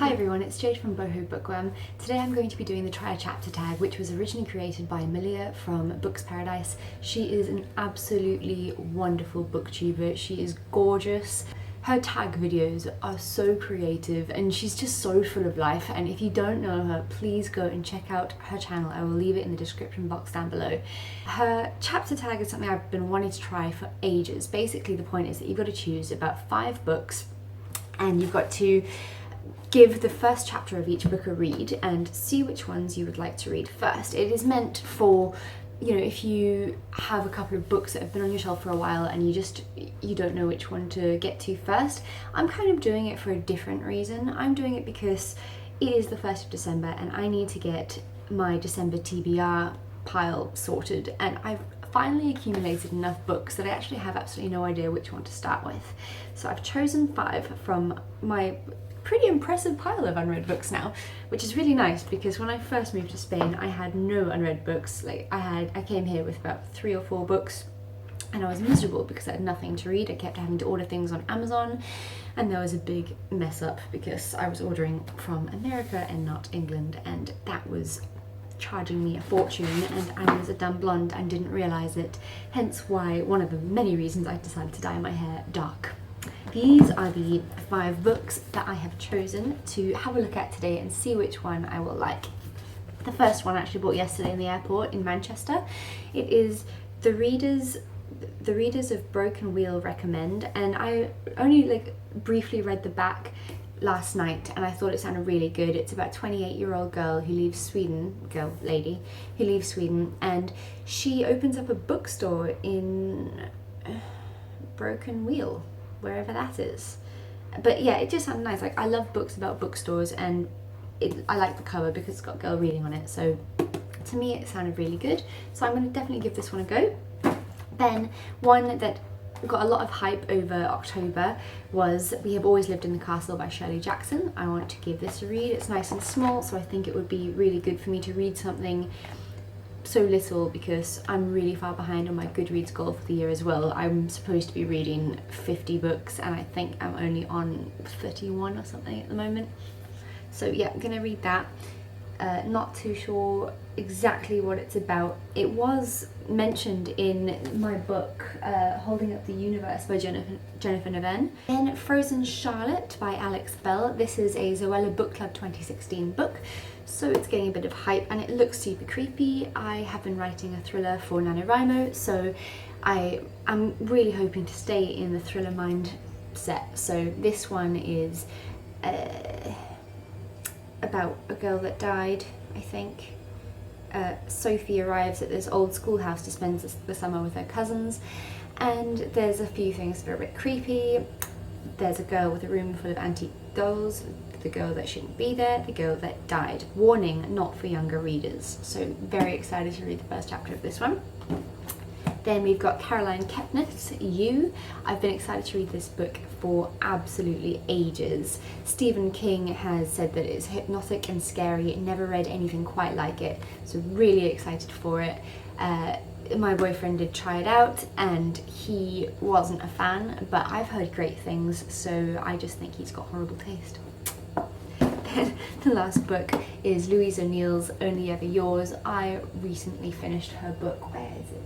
Hi everyone, it's Jade from Boho Bookworm. Today I'm going to be doing the Try a Chapter tag, which was originally created by Amelia from Books Paradise. She is an absolutely wonderful booktuber. She is gorgeous. Her tag videos are so creative and she's just so full of life, and if you don't know her, please go and check out her channel. I will leave it in the description box down below. Her chapter tag is something I've been wanting to try for ages. Basically the point is that you've got to choose about 5 books and you've got to give the first chapter of each book a read and see which ones you would like to read first. It is meant for, you know, if you have a couple of books that have been on your shelf for a while and you don't know which one to get to first. I'm kind of doing it for a different reason. I'm doing it because it is the 1st of December and I need to get my December TBR pile sorted, and I've finally accumulated enough books that I actually have absolutely no idea which one to start with. So I've chosen 5 from my pretty impressive pile of unread books now, which is really nice because when I first moved to Spain I had no unread books. Like I came here with about 3 or 4 books and I was miserable because I had nothing to read. I kept having to order things on Amazon and there was a big mess up because I was ordering from America and not England, and that was charging me a fortune, and I was a dumb blonde and didn't realise it, hence why one of the many reasons I decided to dye my hair dark. These are the 5 books that I have chosen to have a look at today and see which one I will like. The first one I actually bought yesterday in the airport in Manchester. It is The Readers of Broken Wheel recommend, and I only briefly read the back last night and I thought it sounded really good. It's about a 28-year-old girl who leaves Sweden, lady who leaves Sweden, and she opens up a bookstore in Broken Wheel, wherever that is. But yeah, it just sounded nice. Like, I love books about bookstores, and I like the cover because it's got a girl reading on it, so to me it sounded really good. So I'm going to definitely give this one a go. Then one that got a lot of hype over October was We Have Always Lived in the Castle by Shirley Jackson. I want to give this a read. It's nice and small, so I think it would be really good for me to read something so little because I'm really far behind on my Goodreads goal for the year as well. I'm supposed to be reading 50 books and I think I'm only on 31 or something at the moment. So yeah, I'm gonna read that. Not too sure exactly what it's about. It was mentioned in my book, Holding Up the Universe by Jennifer Neven. Then Frozen Charlotte by Alex Bell. This is a Zoella Book Club 2016 book, so it's getting a bit of hype and it looks super creepy. I have been writing a thriller for NaNoWriMo, so I'm really hoping to stay in the thriller mindset. So this one is about a girl that died, I think. Sophie arrives at this old schoolhouse to spend the summer with her cousins, and there's a few things that are a bit creepy. There's a girl with a room full of antique dolls, the girl that shouldn't be there, the girl that died. Warning, not for younger readers. So very excited to read the first chapter of this one. Then we've got Caroline Kepnes, You. I've been excited to read this book for absolutely ages. Stephen King has said that it's hypnotic and scary. Never read anything quite like it, so really excited for it. My boyfriend did try it out and he wasn't a fan, but I've heard great things, so I just think he's got horrible taste. Then the last book is Louise O'Neill's Only Ever Yours. I recently finished her book. Where is it?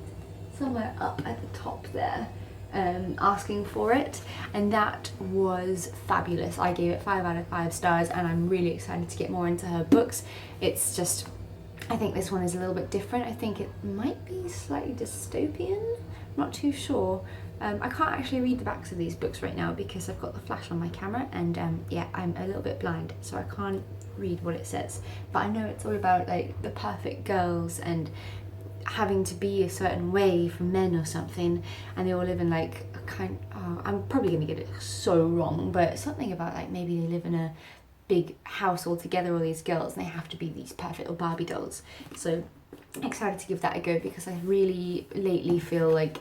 Somewhere up at the top there, asking for it, and that was fabulous. I gave it 5 out of 5 stars and I'm really excited to get more into her books. It's just, I think this one is a little bit different. I think it might be slightly dystopian, I'm not too sure. I can't actually read the backs of these books right now because I've got the flash on my camera and yeah, I'm a little bit blind, so I can't read what it says, but I know it's all about like the perfect girls and having to be a certain way from men or something, and they all live in like a I'm probably gonna get it so wrong, but something about like maybe they live in a big house all together, all these girls, and they have to be these perfect little Barbie dolls. So excited to give that a go because I really lately feel like,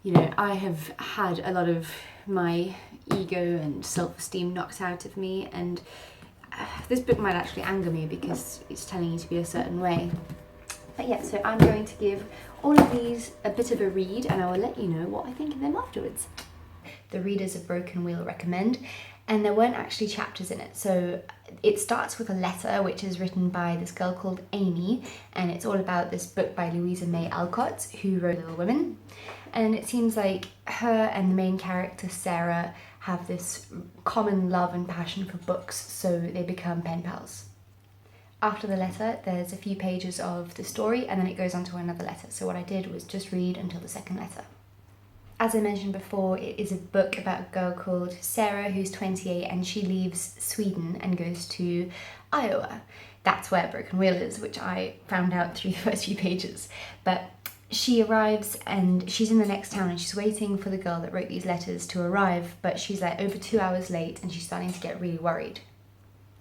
you know, I have had a lot of my ego and self-esteem knocked out of me, and this book might actually anger me because it's telling you to be a certain way. But yeah, so I'm going to give all of these a bit of a read and I will let you know what I think of them afterwards. The Readers of Broken Wheel recommend. and there weren't actually chapters in it. So it starts with a letter which is written by this girl called Amy, and it's all about this book by Louise May Alcott, who wrote Little Women. And it seems like her and the main character Sarah have this common love and passion for books, so they become pen pals. After the letter, there's a few pages of the story, and then it goes on to another letter. So what I did was just read until the second letter. As I mentioned before, it is a book about a girl called Sarah who's 28, and she leaves Sweden and goes to Iowa. That's where Broken Wheel is, which I found out through the first few pages. But she arrives and she's in the next town, and she's waiting for the girl that wrote these letters to arrive, but she's like over 2 hours late, and she's starting to get really worried.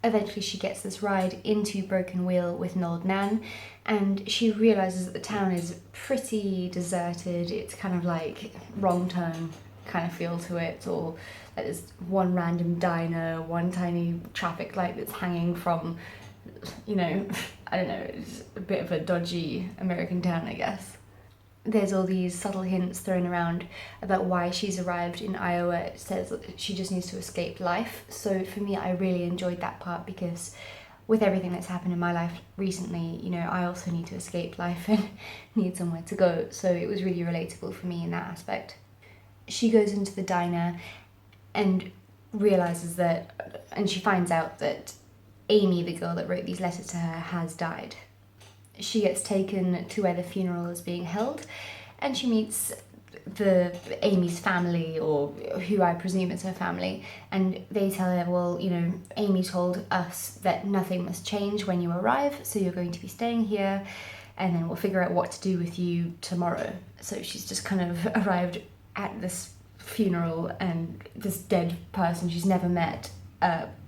Eventually she gets this ride into Broken Wheel with an old man, and she realises that the town is pretty deserted. It's kind of like Wrong Turn kind of feel to it, or like there's one random diner, one tiny traffic light that's hanging from, you know, I don't know, it's a bit of a dodgy American town, I guess. There's all these subtle hints thrown around about why she's arrived in Iowa. It says that she just needs to escape life. So for me, I really enjoyed that part, because with everything that's happened in my life recently, you know, I also need to escape life and need somewhere to go. So it was really relatable for me in that aspect. She goes into the diner and realizes that, and she finds out that Amy, the girl that wrote these letters to her, has died. She gets taken to where the funeral is being held, and she meets Amy's family, or who I presume is her family, and they tell her, well, you know, Amy told us that nothing must change when you arrive, so you're going to be staying here, and then we'll figure out what to do with you tomorrow. So she's just kind of arrived at this funeral, and this dead person she's never met,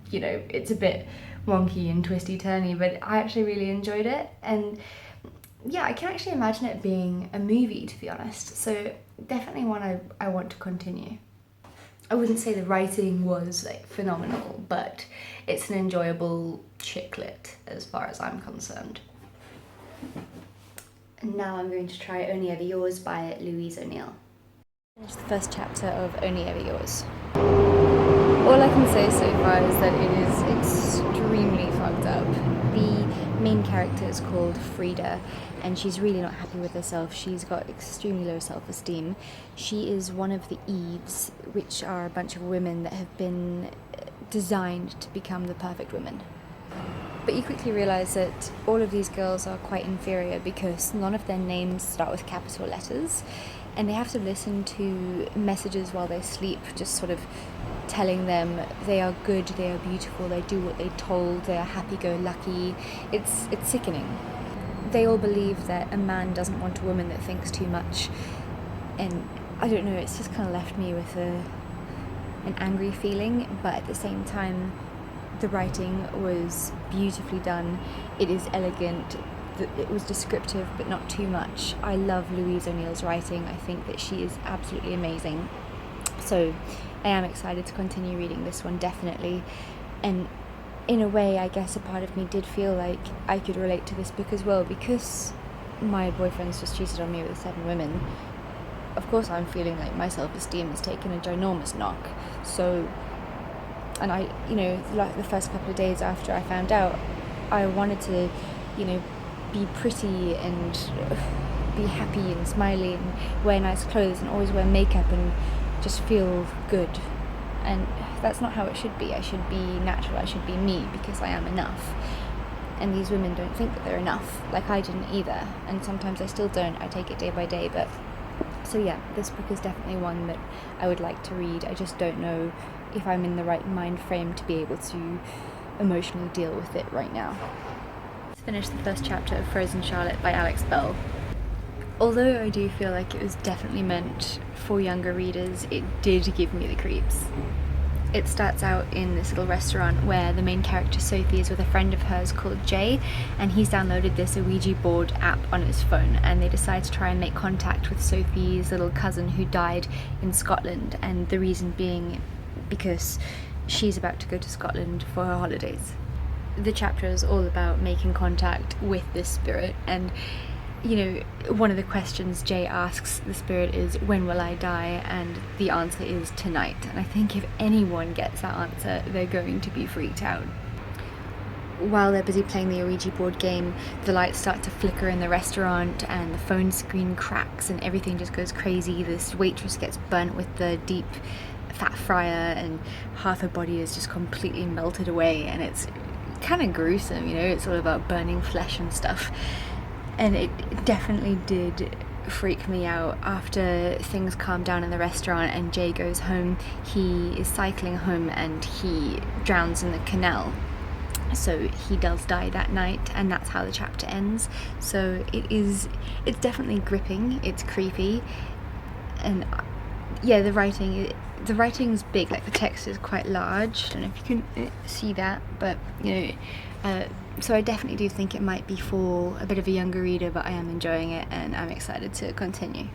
you know, it's a bit wonky and twisty-turny, but I actually really enjoyed it. And yeah, I can actually imagine it being a movie, to be honest, so definitely one I want to continue. I wouldn't say the writing was like phenomenal, but it's an enjoyable chick lit as far as I'm concerned. And now I'm going to try Only Ever Yours by Louise O'Neill. Finish the first chapter of Only Ever Yours. All I can say so far is that it is extremely fucked up. The main character is called Frida, and she's really not happy with herself. She's got extremely low self-esteem. She is one of the Eves, which are a bunch of women that have been designed to become the perfect women. But you quickly realise that all of these girls are quite inferior, because none of their names start with capital letters, and they have to listen to messages while they sleep, just sort of telling them they are good, they are beautiful, they do what they're told, they are happy-go-lucky. It's sickening. They all believe that a man doesn't want a woman that thinks too much, and I don't know, it's just kind of left me with an angry feeling, but at the same time, the writing was beautifully done. It is elegant. It was descriptive, but not too much. I love Louise O'Neill's writing. I think that she is absolutely amazing. So I am excited to continue reading this one, definitely. And in a way, I guess a part of me did feel like I could relate to this book as well, because my boyfriend's just cheated on me with 7 women. Of course I'm feeling like my self-esteem has taken a ginormous knock. So, and I, you know, like the first couple of days after I found out, I wanted to, you know, be pretty and be happy and smiley and wear nice clothes and always wear makeup and just feel good. And that's not how it should be. I should be natural, I should be me, because I am enough. And these women don't think that they're enough, like I didn't either, and sometimes I still don't. I take it day by day. But so yeah, this book is definitely one that I would like to read. I just don't know if I'm in the right mind frame to be able to emotionally deal with it right now. Let's finish the first chapter of Frozen Charlotte by Alex Bell. Although I do feel like it was definitely meant for younger readers, it did give me the creeps. It starts out in this little restaurant where the main character Sophie is with a friend of hers called Jay, and he's downloaded this Ouija board app on his phone, and they decide to try and make contact with Sophie's little cousin who died in Scotland, and the reason being because she's about to go to Scotland for her holidays. The chapter is all about making contact with this spirit, and you know, one of the questions Jay asks the spirit is, when will I die? And the answer is tonight. And I think if anyone gets that answer, they're going to be freaked out. While they're busy playing the Ouija board game, the lights start to flicker in the restaurant and the phone screen cracks and everything just goes crazy. This waitress gets burnt with the deep fat fryer and half her body is just completely melted away, and it's kind of gruesome, you know, it's all about burning flesh and stuff. And it definitely did freak me out. After things calm down in the restaurant and Jay goes home, he is cycling home and he drowns in the canal. So he does die that night, and that's how the chapter ends. So it's definitely gripping, it's creepy, and yeah, the writing's big, like the text is quite large. I don't know if you can see that, but you know, so I definitely do think it might be for a bit of a younger reader, but I am enjoying it and I'm excited to continue.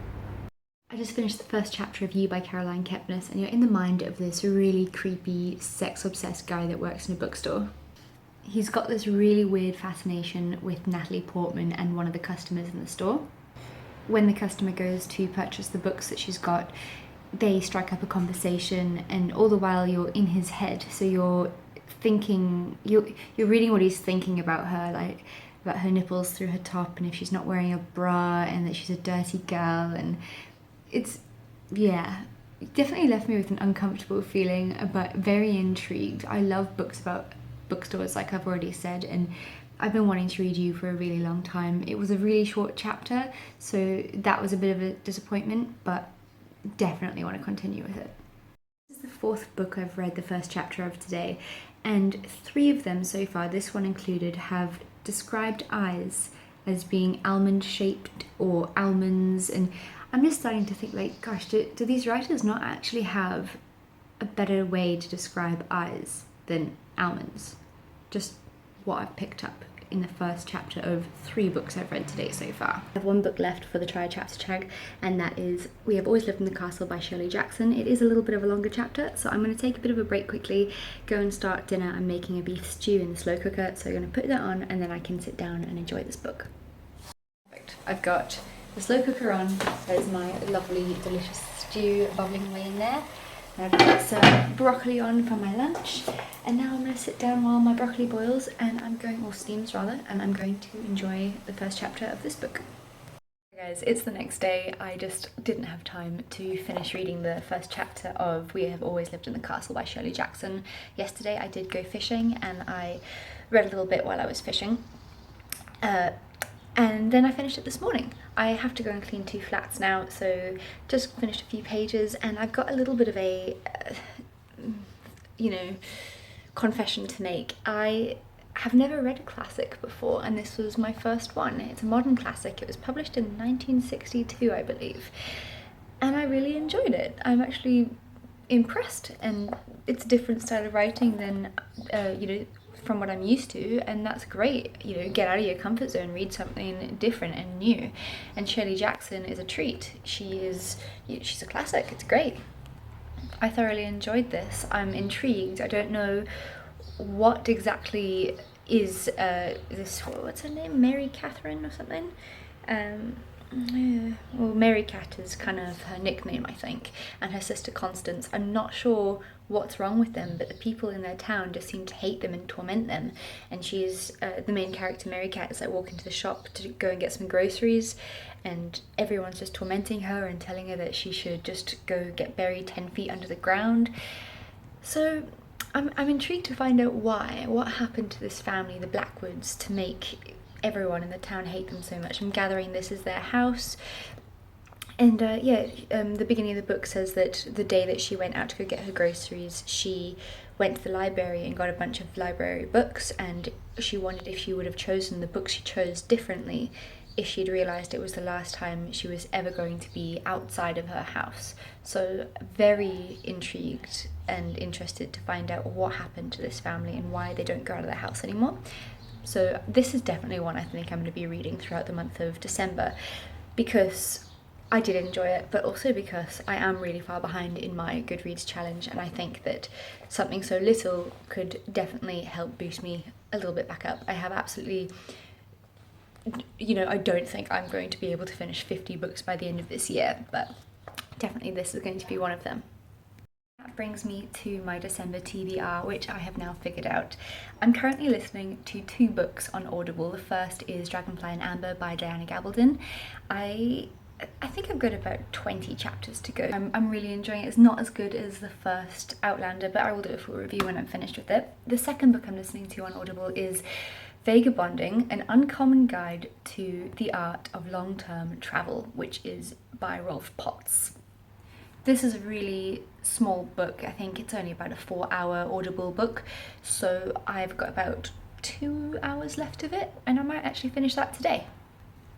I just finished the first chapter of You by Caroline Kepnes, and you're in the mind of this really creepy, sex-obsessed guy that works in a bookstore. He's got this really weird fascination with Natalie Portman and one of the customers in the store. When the customer goes to purchase the books that she's got, they strike up a conversation, and all the while you're in his head, so you're thinking, you're reading what he's thinking about her, like about her nipples through her top, and if she's not wearing a bra, and that she's a dirty girl, and it's, yeah, it definitely left me with an uncomfortable feeling, but very intrigued. I love books about bookstores, like I've already said, and I've been wanting to read You for a really long time. It was a really short chapter, so that was a bit of a disappointment, but definitely want to continue with it. This is the fourth book I've read the first chapter of today, and 3 of them so far, this one included, have described eyes as being almond shaped or almonds, and I'm just starting to think, like, gosh, do these writers not actually have a better way to describe eyes than almonds? Just what I've picked up in the first chapter of 3 books I've read today so far. I have 1 book left for the Try Chapter Tag, and that is We Have Always Lived in the Castle by Shirley Jackson. It is a little bit of a longer chapter, so I'm going to take a bit of a break quickly, go and start dinner. I'm making a beef stew in the slow cooker, so I'm going to put that on and then I can sit down and enjoy this book. Perfect. I've got the slow cooker on, there's my lovely delicious stew bubbling away in there. I've got some broccoli on for my lunch, and now I'm going to sit down while my broccoli boils and or steams rather, and I'm going to enjoy the first chapter of this book. Hey guys, it's the next day. I just didn't have time to finish reading the first chapter of We Have Always Lived in the Castle by Shirley Jackson. Yesterday I did go fishing and I read a little bit while I was fishing. And then I finished it this morning. I have to go and clean 2 flats now, so just finished a few pages, and I've got a little bit of a, you know, confession to make. I have never read a classic before, and this was my first one. It's a modern classic. It was published in 1962, I believe, and I really enjoyed it. I'm actually impressed, and it's a different style of writing than, you know, from what I'm used to, and that's great. You know, get out of your comfort zone, read something different and new. And Shirley Jackson is a treat. she's a classic. It's great. I thoroughly enjoyed this. I'm intrigued. I don't know what exactly is this, what's her name, Mary Catherine or something? Well, Mary Cat is kind of her nickname, I think, and her sister Constance. I'm not sure what's wrong with them, but the people in their town just seem to hate them and torment them. And she's the main character, Mary Cat, is like walking to the shop to go and get some groceries, and everyone's just tormenting her and telling her that she should just go get buried 10 feet under the ground. So I'm intrigued to find out what happened to this family, the Blackwoods, to make everyone in the town hate them so much. I'm gathering this is their house. And the beginning of the book says that the day that she went out to go get her groceries, she went to the library and got a bunch of library books, and she wondered if she would have chosen the books she chose differently if she'd realised it was the last time she was ever going to be outside of her house. So very intrigued and interested to find out what happened to this family and why they don't go out of their house anymore. So this is definitely one I think I'm going to be reading throughout the month of December, because I did enjoy it, but also because I am really far behind in my Goodreads challenge, and I think that something so little could definitely help boost me a little bit back up. I have absolutely you know, I don't think I'm going to be able to finish 50 books by the end of this year, but definitely this is going to be one of them. That brings me to my December TBR, which I have now figured out. I'm currently listening to 2 books on Audible. The first is Dragonfly and Amber by Diana Gabaldon. I think I've got about 20 chapters to go. I'm really enjoying it. It's not as good as the first Outlander, but I will do a full review when I'm finished with it. The second book I'm listening to on Audible is Vagabonding, An Uncommon Guide to the Art of Long-Term Travel, which is by Rolf Potts. This is a really small book. I think it's only about a 4-hour Audible book, so I've got about 2 hours left of it, and I might actually finish that today.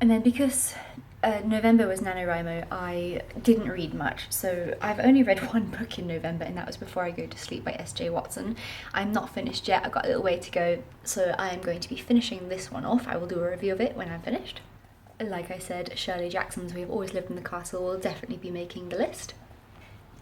And then because November was NaNoWriMo, I didn't read much, so I've only read 1 book in November, and that was Before I Go to Sleep by S.J. Watson. I'm not finished yet, I've got a little way to go, so I am going to be finishing this one off. I will do a review of it when I'm finished. Like I said, Shirley Jackson's We Have Always Lived in the Castle will definitely be making the list.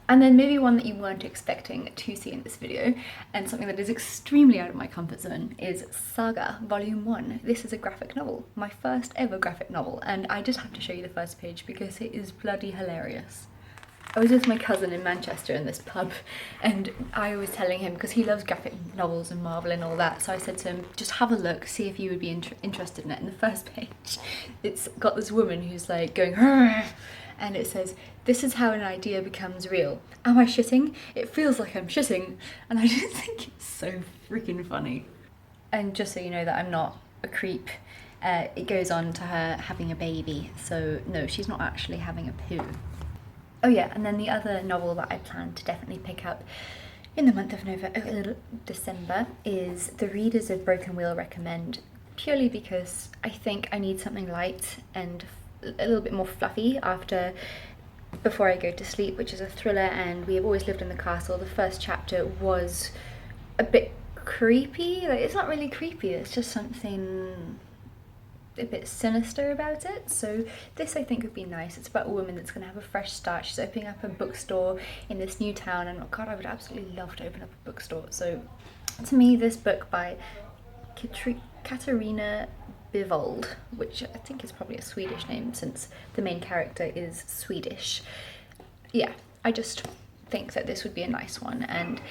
And then maybe one that you weren't expecting to see in this video, and something that is extremely out of my comfort zone, is Saga Volume 1. This is a graphic novel, my first ever graphic novel, and I just have to show you the first page because it is bloody hilarious. I was with my cousin in Manchester in this pub, and I was telling him, because he loves graphic novels and Marvel and all that, so I said to him, just have a look, see if you would be interested in it. And the first page, it's got this woman who's like going, "Arr!" And it says, "This is how an idea becomes real. Am I shitting? It feels like I'm shitting." And I just think it's so freaking funny. And just so you know that I'm not a creep, it goes on to her having a baby. So no, she's not actually having a poo. Oh yeah, and then the other novel that I plan to definitely pick up in the month of December is The Readers of Broken Wheel recommend, purely because I think I need something light and a little bit more fluffy after Before I Go to Sleep, which is a thriller, and We Have Always Lived in the Castle. The first chapter was a bit creepy. Like, it's not really creepy, it's just something a bit sinister about it. So this I think would be nice. It's about a woman that's going to have a fresh start. She's opening up a bookstore in this new town, and oh god, I would absolutely love to open up a bookstore. So to me, this book by Katarina Bivald, which I think is probably a Swedish name since the main character is Swedish. Yeah, I just think that this would be a nice one. And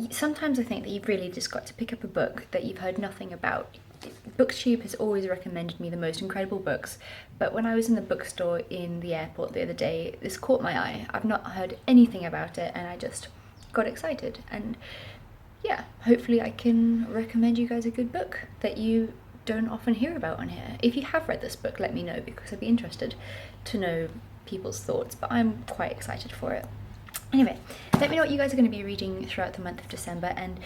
sometimes I think that you've really just got to pick up a book that you've heard nothing about. BookTube has always recommended me the most incredible books, but when I was in the bookstore in the airport the other day, this caught my eye. I've not heard anything about it, and I just got excited. And yeah, hopefully I can recommend you guys a good book that you don't often hear about on here. If you have read this book, let me know, because I'd be interested to know people's thoughts, but I'm quite excited for it. Anyway, let me know what you guys are going to be reading throughout the month of December, and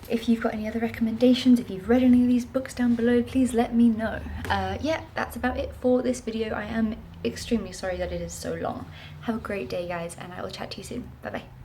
if you've got any other recommendations, if you've read any of these books down below, please let me know. Yeah, that's about it for this video. I am extremely sorry that it is so long. Have a great day, guys, and I will chat to you soon. Bye bye.